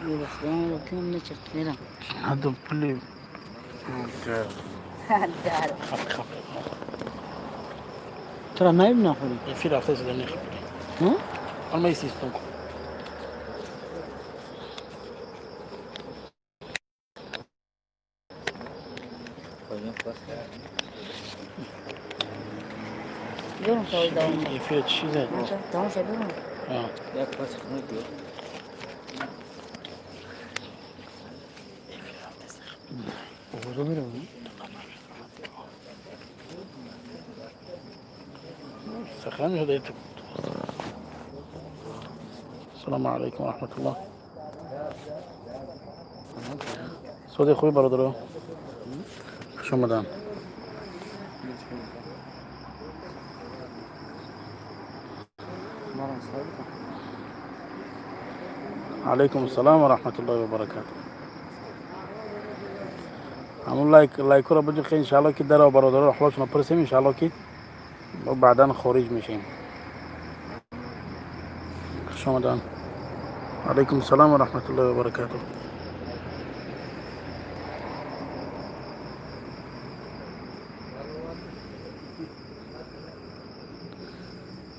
ये बस वहाँ होते हैं हमने चटनी ना هذا بلي دار ترى ما يبنى خوري في رافع زلني ها ما يسيستم يوم سوي دوام في شيء زين دوام شبيهم اه وزميله سخان هديتك السلام عليكم ورحمة الله سودي خوي برادرو شو مدام عليكم السلام ورحمة الله وبركاته عمو لايك ورا بجي ان شاء الله كي داروا برادرو خلاص نبرسم ان شاء الله كي وبعدين خروج مشين شو مدام عليكم السلام ورحمة الله وبركاته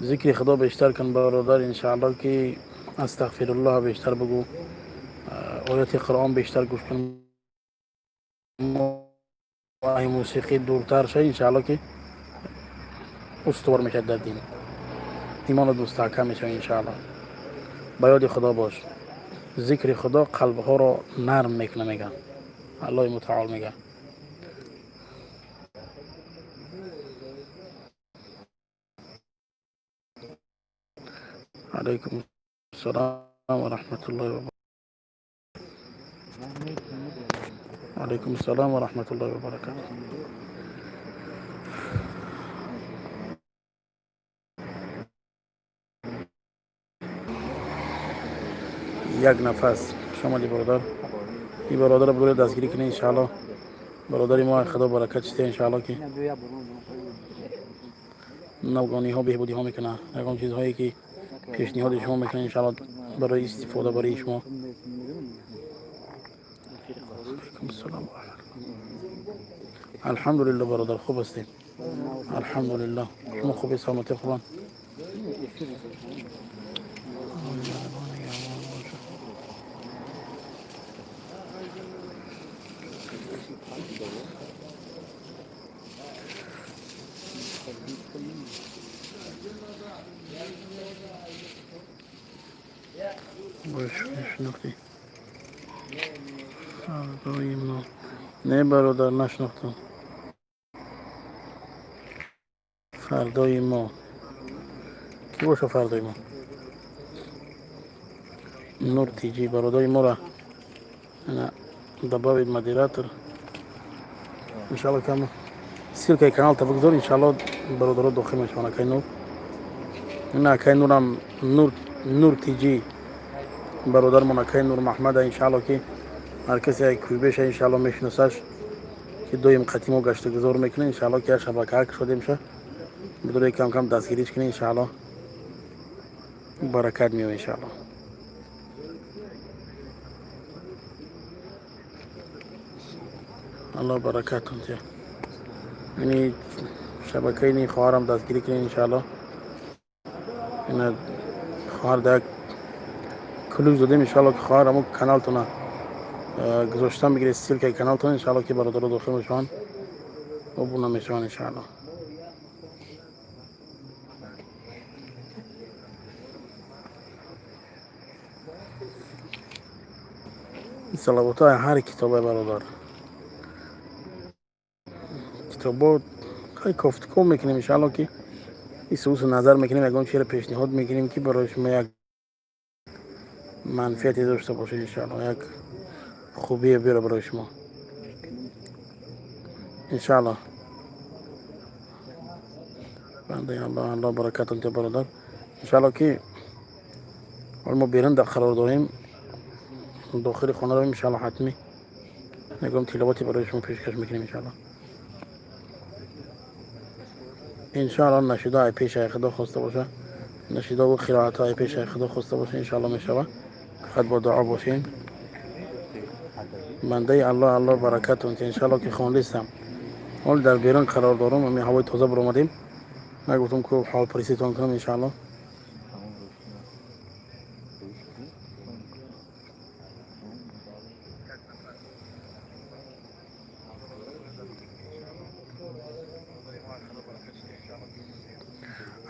ذكري خدا بیشتر کن برادر ان شاء الله که استغفر الله بیشتر بگو آیات قرآن بیشتر گوش کن و موسیقی دورتر شه ان شاء الله که استوار میشه در دین ایمان مستحکم میشه ان شاء الله با یاد خدا باش ذکر خدا قلب ها رو نرم میکنه میگه الله متعال میگه عليكم السلام ورحمة الله وبركاته عليكم السلام ورحمة الله وبركاته یک نفس شما دی برادر این برادر بگوید دستگیری کنه انشاءالله برادری ما خدا برکت شده انشاءالله که نوگانی ها بهبودی ها میکنه یکم چیزهایی که پیشنهاد شما میکنه انشاءالله برای استفاده برای شما علیکم السلام الحمدلله برادر خوب هستیم الحمدلله شما خوبی سلامتی خوبان باش نشناختی فردای ما نه برادر نشناختم فردای ما کی باشه فردای ما نور تیجی برادای ما را انا добавить модератор иншалло кам ссылкой канал та бигзор иншалло бародаро дохил мешаванд акай нур ина акай нурам нур тиҷи бародармон акай нур маҳмада иншалло ки ҳар касе кӯйбеша иншалло мешиносаш ки доим қатимо гаштагузор мекунад иншалло ки як шабакаак шуде меша бидуре кам кам дастгириш кунед иншалло баракат меояд иншалло алло баракатон тия ини шабакаи ни хоҳарам дастгирӣ кунед иншалло ина хоҳар да як клюз додем иншалло ки хоҳар ҳамон каналтона гузоштан бигиред ссилкаи каналтон иншалло ки бародаро дохил мешаванд обуна мешаванд иншалло салавотҳои ҳар китобе бародар китобо хай кофтком мекунем иншалло ки исусу назар мекунем ягон чиро пешниҳод мекунем ки барои шумо як манфиате дошта бошед иншалло як хубие биёра барои шумо иншалло бандаи алло баракатон тия бародар иншалло ки мо берун қарор дорем дохили хона равем иншалло ҳатмӣ ягон тиловате барои шумо пешкаш мекунем иншалло иншалло нашидаи пешаи худо хоста боша нашидову қироатҳои пешаи худо хоста боша иншалло мешава фақат бо дуо бошем بنده الله الله برکتون که انشالله که خواندستم حال در بیرون قرار دارم همین هوای تازه بر اومدیم نگفتم که حال پرسیتون کنم انشالله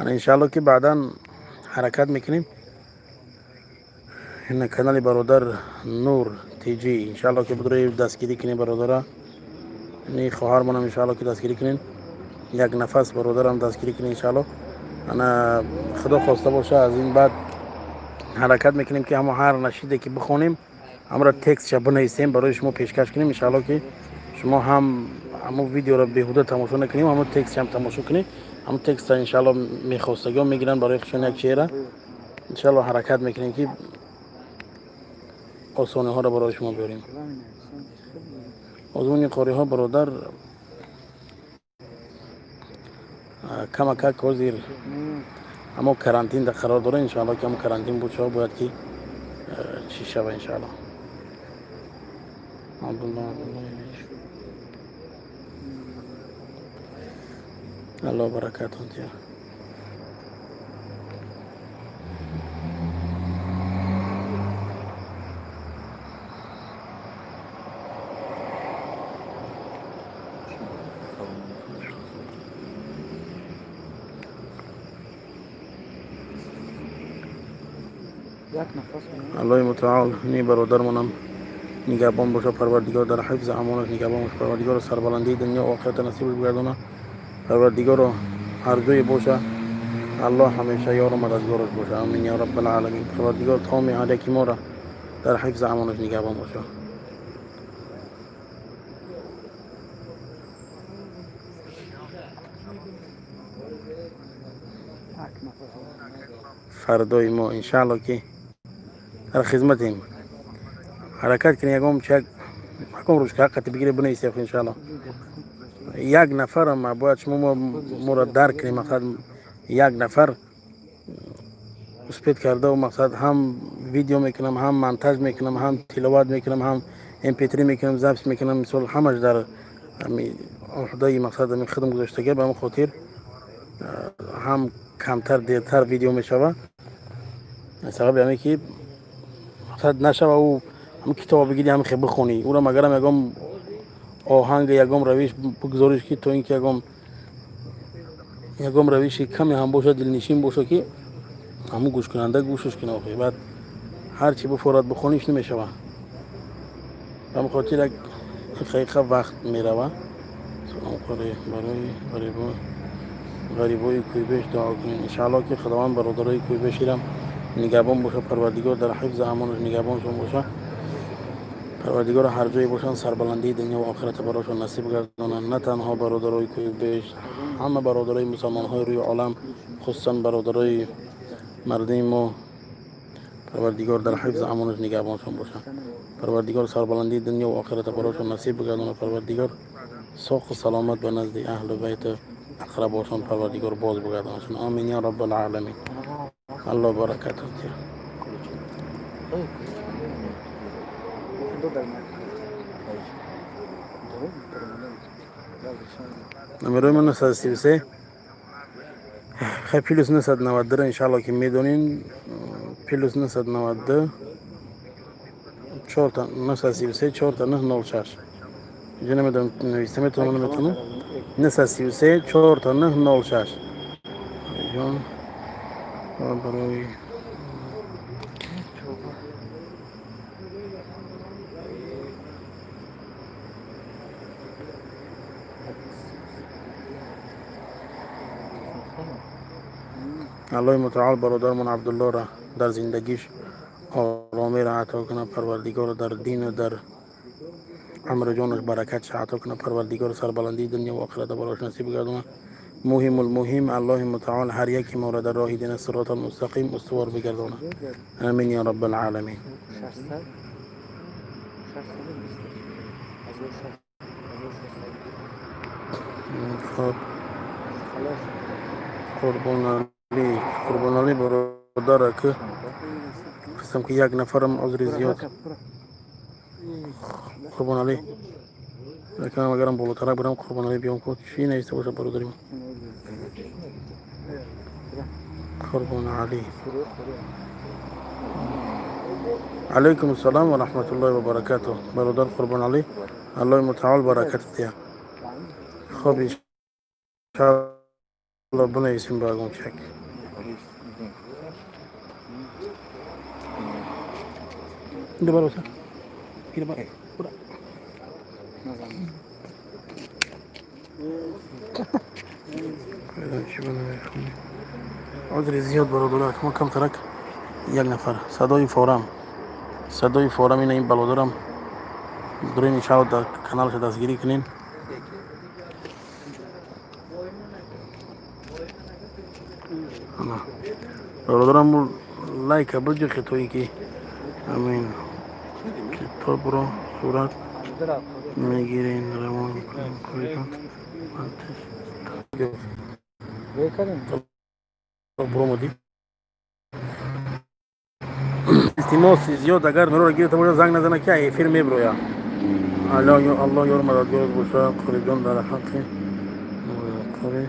انا انشالله که بعدا حرکت میکنیم این کانال برادر نور تیجی انشالله که بدروی دستگیری کنیم برادر این خواهر منم انشالله که دستگیری کنین یک نفس برادرم دستگیری کنین انشالله انا خدا خواسته باشه از این بعد حرکت میکنیم که همه هر نشیده که بخونیم همرا تکست شب بنویسیم برای شما پیشکش کنیم انشالله که شما هم همون ویدیو را بیهوده تماشا نکنیم همون تکست هم تماشا کنیم همون تکست انشالله میخواستگی ها میگیرن برای خشون یک چهره انشالله حرکت میکنیم که آسانی ها را برای شما بیاریم از اون قاری ها برادر کم کک وزیر اما کرانتین در قرار داره انشالله که همون کرانتین بود شما باید که چی شود انشالله الله برکاتون تیا الله متعال نی برادر منم نگهبان باشه پروردگار در حفظ امانت نگهبان باشه پروردگار سربلندی دنیا و آخرت نصیب بگردونه پروردگار هر جای باشه الله همیشه یار و مددگارش باشه آمین یا رب العالمین پروردگار تمام هر ما را در حفظ امانت نگهبان باشه فردای ما انشالله که در خدمتیم حرکت کنی یکم چک یکم روش که حقیقت بگیره بنویسی انشالله یک نفر هم باید شما مرا درک کنیم مقصد یک نفر اسپید کرده و مقصد هم ویدیو میکنم هم مونتاژ میکنم هم تلاوت میکنم هم MP3 میکنم ضبط میکنم مثال همش در عهده مقصد می خدمت گذاشته به همون خاطر هم کمتر دیرتر ویدیو میشوه سبب همین که مقصد نشوه او هم کتاب بگیری هم خیلی بخونی او را مگر هم یکم آهنگ یکم رویش بگذاریش که تو این که یکم رویش کمی هم باشه دلنشین باشه که همون گوش کننده گوشش کنه آخه بعد هر چی بفراد بخونیش نمیشوه به خاطر یک دقیقه وقت میروه سلام خواهی برای غریبای کویبش دعا کنین انشاءالله که خداوند برادرای کویبش را نگهبان باشه پروردگار در حفظ امانش نگهبانشون باشه پروردگار هر جایی باشن سربلندی دنیا و آخرت براشون نصیب گردانن نه تنها برادرای کویبش همه برادرای مسلمان های روی عالم خصوصا برادرای مردم ما پروردگار در حفظ امانش نگهبانشون باشه پروردگار سربلندی دنیا و آخرت براشون نصیب بگردانه پروردگار ساق و سلامت به نزد اهل بیت اقرباشون پروردگار باز بگردانشون آمین یا رب العالمین الله برکت نمبر من 933 خیلی پیلوس 992 انشالله که میدونین پیلوس 992 4 تا 933 4 تا 906 اینجا نمیدونم نویسته میتونم نمیتونم 933 4 تا 906 جان برای الله متعال برادرمون عبدالله را در زندگیش آرامی را عطا کنه پروردگار در دین و در عمر جانش برکت عطا کنه پروردگار سربلندی دنیا و آخرت براش نصیب گردونه مهم المهم الله متعال هر یکی ما را در راه دین صراط المستقیم استوار بگردونه آمین یا رب العالمین خب قربان علی برادر که قسم که یک نفرم عذر زیاد قربان علی لکن اگرم بالاتر برم قربان علی بیام که چی نیسته باشه برادری من. قربان علی علیکم السلام و رحمت الله و برکاته برادر قربان علی الله متعال برکت دیا خب انشاءالله بنویسیم باگم چک اینو برو بسن اینو برو برو چی بنویسیم عذر زیاد برادر ما کم ترک یک نفر صدای فورم اینه این برادرم دارین انشاءالله در کانالش دستگیری کنین برادرم لایک بجه خطوی که امین کتاب رو صورت میگیرین روان کنید برو مدی التماس زیاد اگر مرا گیره تو زنگ نزنه که فیلم میبرویا الله یار مددگار باشه خریدان در حق قره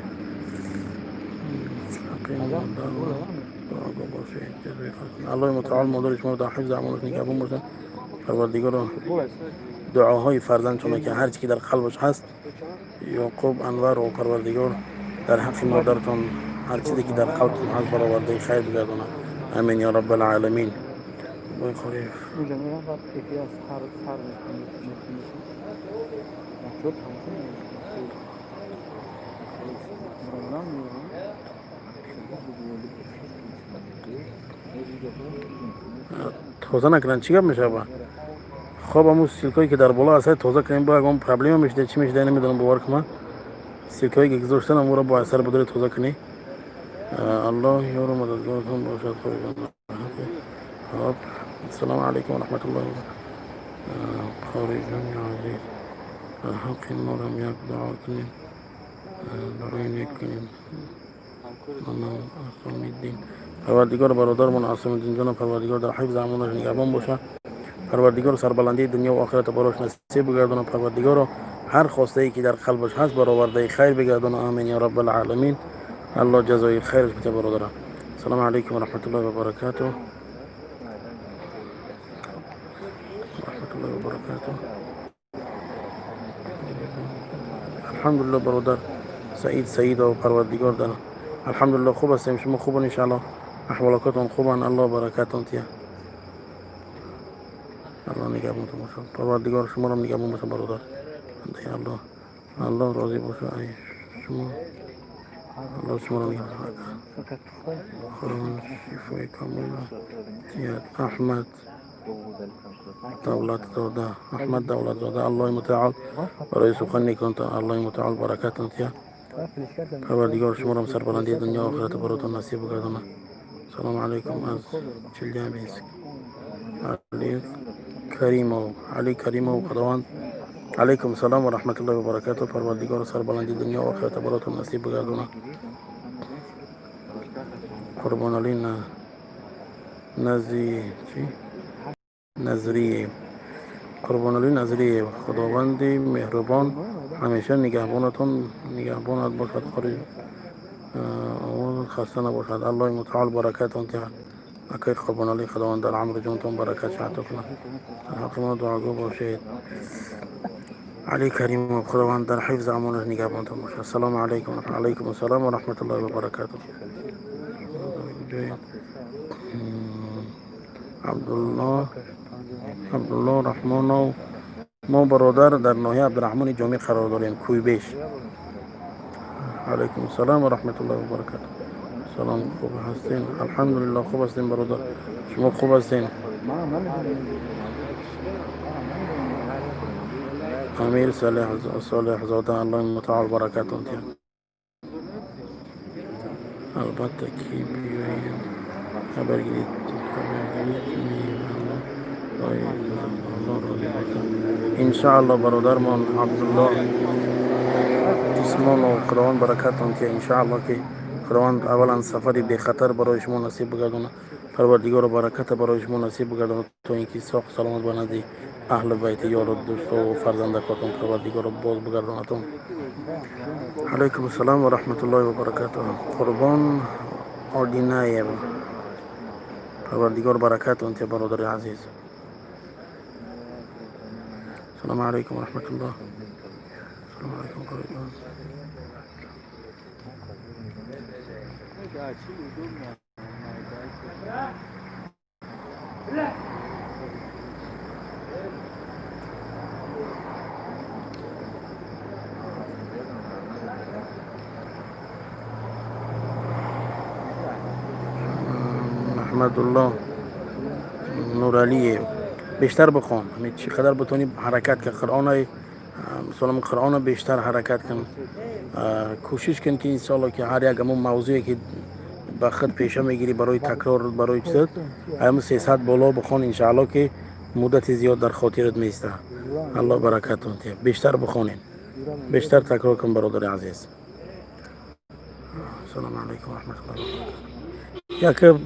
الله متعال مادر شما در حفظ اعمالش نگهبان باشه پروردگار دعاهای فرزند شما که هر چی که در قلبش هست یعقوب انور و پروردگار در حق مادرتان هر چیزی که در قلبتان هست برآورده خیر بگردونه امین یا رب العالمین بای خریف توزه نکنن چی گپ میشه با خب همون سیلکایی که در بالا هست توزه کنیم با اگه پرابلم میشه چی میشه نمیدونم باور کنم سیلکایی که گذاشتن امور با اثر بداره توزه کنی الله یار مددگارتون باشد خدا خب السلام علیکم و رحمت الله و خارجان یا عزیز حق ما را یک دعا کنیم دعای نکنیم من عاصم الدین پروردگار برادرمون عاصم الدین جان پروردگار در حفظ اعمالش نگهبان باشه پروردگار سربلندی دنیا و آخرت براش نصیب بگردونه پروردگار هر خواسته ای که در قلبش هست برآورده خیر بگردونه آمین یا رب العالمین الله جزای خیرش بده برادرم السلام علیکم و رحمت الله و برکاته الله وبركاته الحمدلله برادر سعید و پروردگار در الحمدلله خوب هستیم شما خوبن انشاءالله احوالاتتون خوبن الله برکتتون تیا الله نگهبانتون باشه پروردگار شما رو نگهبان باشه برادر الله راضی باشه ای شما الله شما رو نگهبان خدا شفای کامل تیا احمد دولت زاده الله متعال برای سخن کنت الله متعال برکتتون تیا پروردگار شما را سربلندی دنیا و آخرت براتون نصیب بگردونه سلام علیکم از چلجامی علی کریم و خداوند علیکم السلام و رحمت الله و برکاته پروردگار سربلندی دنیا و آخرت براتون نصیب بگردونه قربان علی نظریه قربان علی نظریه خداوند مهربان همیشه نگهبانت باشد خارج آواز خسته نباشد الله متعال برکتتون تیا اکید قربان علی خداوند در عمر جونتون برکت شعت کنه حق ما دعاگو باشید علی کریم و خداوند در حفظ اعمالش نگهبانتون باشه السلام علیکم السلام و رحمت الله و برکاته عبدالله رحمان ما برادر در ناحیه عبدالرحمن جامع قرار داریم کویبش علیکم السلام و رحمت الله و برکاته سلام خوب هستین الحمدلله خوب هستین برادر شما خوب هستین امیر صالح زاده الله متعال برکتون تیا البته که بیاییم خبر گیرید انشاءالله برادرمان عبدالله اسمان و خداوند برکتون که انشاءالله که خداوند اولا سفری بی خطر برای شما نصیب بگردونه پروردگار برکت برای شما نصیب بگرداند تا اینکه ساق سلامت بنده اهل بیت یار و دوست و فرزندکاتون پروردگار باز بگرداندتون. علیکم السلام و رحمت الله و برکاته. قربان آدینه پروردگار برکت انت برادر عزیز. السلام علیکم و رحمت الله. السلام علیکم قربان. محمد الله نورالیه بیشتر بخوان چی قدر بتونی حرکت که قرآن مثلا قرآن بیشتر حرکت کن. کوشش کن که انشالله که هر یک همون موضوعی که به خود پیشه میگیری برای تکرار برای چیز هم 300 بالا بخوان انشالله که مدت زیاد در خاطرت میسته. الله برکتون ته. بیشتر بخونین بیشتر تکرار کن برادر عزیز. سلام علیکم و رحمت الله. یک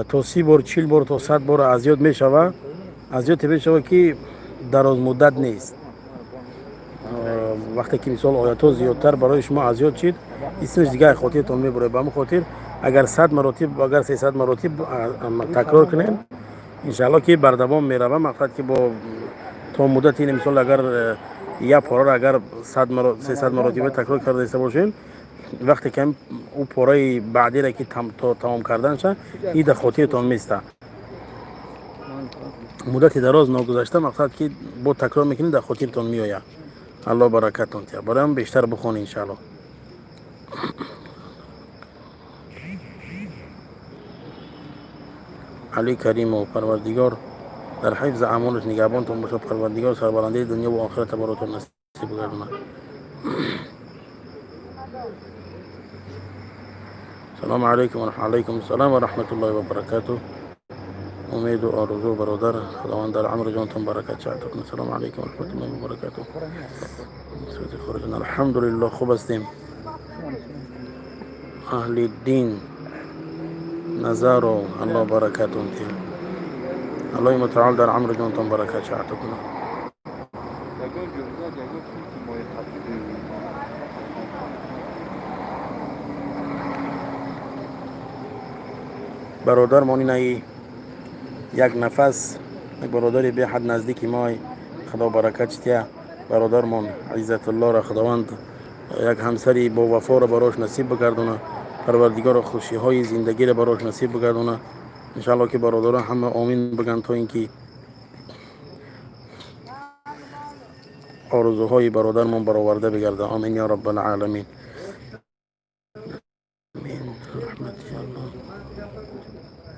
تا 30 بار 40 بار تا 100 بار ازیاد میشوه ازیاد میشوه که دراز مدت نیست. وقتی که مثال آیات ها زیادتر برای شما ازیاد شد اسمش دیگه خاطرتون میبره. به همون خاطر اگر 100 مراتب اگر 300 مراتب تکرار کنین انشالله که بردوام میروه. مقصد که با تا مدت این مثال اگر یا پاره اگر 300 مراتب تکرار کرده ایسته باشین وقتی که او پاره بعدی را که تمام کردن شد این در خاطرتون میسته. مدت دراز نگذشته مقصد که با تکرار میکنید در خاطرتون میآید. الله برکتون ته. برای هم بیشتر بخونید انشالله. علی کریم و پروردگار در حفظ اعمالش نگهبانتون باشه. پروردگار سربلندی دنیا و آخرت براتون نصیب بگردونه. سلام علیکم و علیکم السلام و رحمت الله و برکاته. امید و آرزو برادر خداوند در عمر جانتون برکت شد. سلام علیکم و رحمت الله و برکاته. صوت خارجنا الحمدلله خوب هستیم. اهل دین نظر و الله برکتون ته. الله متعال در عمر جانتون برکت شد کنه. برادر مانی یک نفس یک برادری به حد نزدیک ما خدا برکت شد. برادرمون عزت الله را خداوند یک همسری با وفا را براش نصیب بگردونه. پروردگار خوشی های زندگی را براش نصیب بگردونه. انشالله که برادران همه آمین بگن تا اینکه آرزوهای برادرمون برآورده بگرده. آمین یا رب العالمین. آمین رحمت الله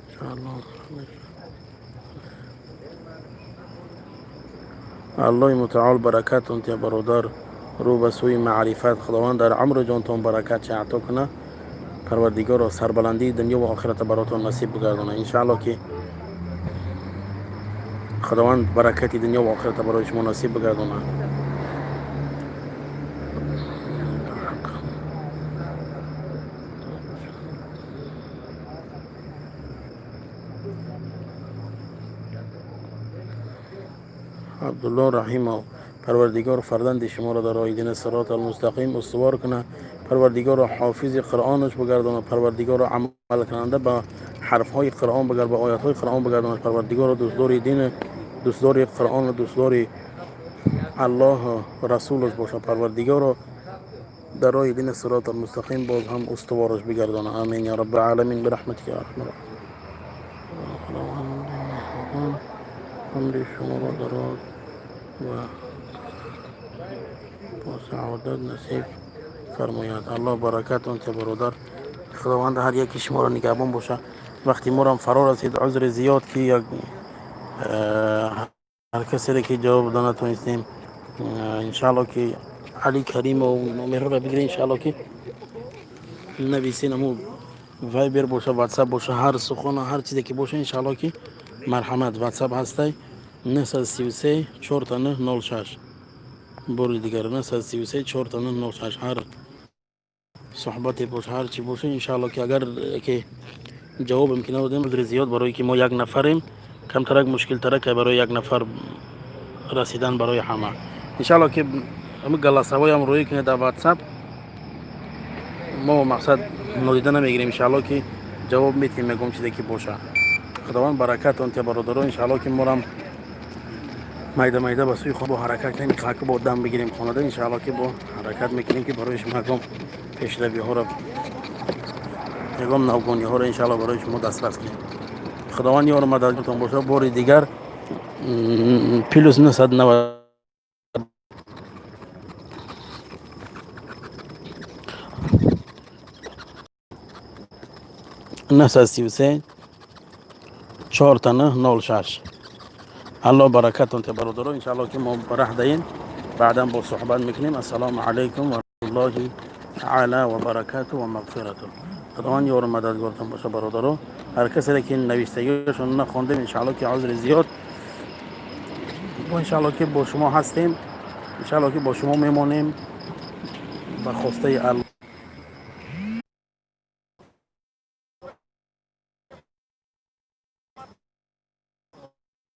انشاءالله. الله متعال برکتون ته برادر رو به سوی معرفت خداوند در عمر جانتون برکت چه عطا کنه. پروردگار را سربلندی دنیا و آخرت براتون نصیب بگردونه. انشاءالله که خداوند برکت دنیا و آخرت برای شما نصیب بگردونه. عبدالله رحیم پروردگار فرزند شما را در راه دین صراط المستقیم استوار کنه. پروردگار حافظ قرآنش بگردونه. پروردگار عمل کننده به حرف های قرآن بگردونه، به آیات های قرآن بگردونه. پروردگار دوستدار دین، دوستدار قرآن، دوستدار الله رسولش باشه. پروردگار در راه دین صراط المستقیم باز هم استوارش بگردونه. آمین یا رب العالمین برحمتک یا ارحم الراحمین. عمر شما را دراز و با سعادت نصیب فرماید. الله برکتون ته برادر. خداوند هر یکی شما را نگهبان باشه. وقتی ما را فرا رسید عذر زیاد که یک هر کسی را که جواب دادن نتونستیم انشالله که علی کریم و مهر را بگیرین انشالله که نویسین امو وایبر باشه واتساپ باشه هر سخن هر چیزی که باشه انشالله که مرحمت واتساپ هسته 933 4906 بار دیگر 933 4906 هر صحبتی باشه هر چی باشه انشالله که اگر که جواب که ندادیم عذر زیاد برای که ما یک نفریم کمترک مشکل تره که برای یک نفر رسیدن برای همه انشالله که همه گلاسوای هم روی کنه در واتساپ ما مقصد نادیده نمیگیریم انشالله که جواب میتیم میگم چیزی که باشه خداوند برکت اون برادران انشالله که ما هم میده میده به سوی خود با حرکت نمیخواه که با دم بگیریم خانواده انشالله که با حرکت میکنیم که برای شما هم پیشروی ها را میگم نوگانی ها را انشالله برای شما دسترس کنیم خداوند یار مددتون باشه بار دیگر پیلوس 990 933 4 تا 906 الله برکتون ته برادران انشالله که ما برح دین بعدا با صحبت میکنیم السلام علیکم و الله تعالی و برکاته و مغفرته خداوند یار مددگارتون باشه برادران هر کسی که نوشتگیشون نخوندیم انشالله که عذر زیاد و انشالله که با شما هستیم انشالله که با شما میمونیم و خواسته الله